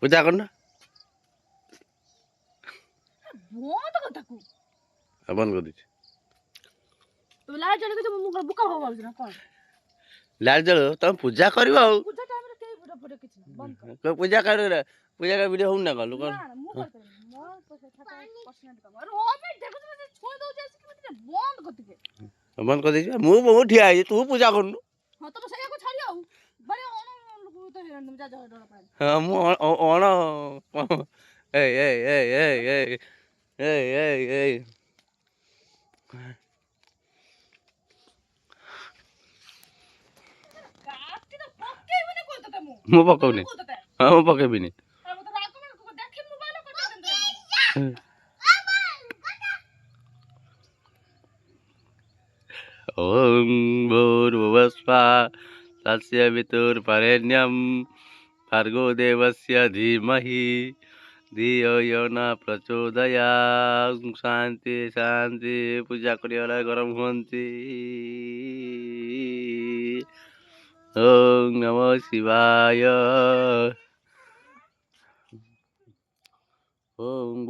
ପୂଜା କରୁନ ବନ୍ଦ କର ତାକୁ। ବନ୍ଦ କରିଦେଇଛି। ତୁ ଲାଇଟ୍ ଜଳି କିଛି ମୁଁ ବୁକା ହବ ଭାବୁଛୁ ନା କଣ? ଲାଇଟ୍ ଜଳ ତମେ ପୂଜା କରିବ ଆଉ ପୂଜା ଟାଇମରେ କେହି ପୂଜା କିଛି ନାହିଁ ବନ୍ଦ କର। ପୂଜା କରିବ ପୂଜା ଭିଡ଼ିଓ ହଉନି ନା କଣ ଲୋକ ନା ମୁଁ କରିପାରିବିନି ମୋ ପର୍ସନାଲ କାମ। ଆରେ ହଁ ବେ ଦେଖୁଛୁ ସେ ଛୁଇଁ ଦଉଛି ଆସିକି ମତେ ବନ୍ଦ କର ଟିକେ। ବନ୍ଦ କରିଦେଇଛି ମୁଁ ଠିଆ ହେଇଛି ତୁ ପୂଜା କରୁନୁ। ହଁ ତ ସେଇଆକୁ ଛାଡି ଆଉ ବରେ ଅଣ ଲୋକ ତ ହେରଣ୍ଡ ଯା ଜଡ ପାଏ। ହଁ ମୁଁ ଅଣ ଏଇ ଏଇ ଏଇ ଏଇ ଏଇ ଏଇ ଏଇ ଏଇ କାଟି ତ ପକେଇବନି କହି ତତେ ମୁଁ ପକଉନି। ହଁ ମୁଁ ପକେଇବିନି। ओम भूर्भुवस्वः तस्य वितुर्वरेण्यं भर्गो देवस्य धीमहि धियो यो न प्रचोदयात्। शांति शांति पूजा करिया गरम हुअन्ति। ओम नमो शिवाय। ओम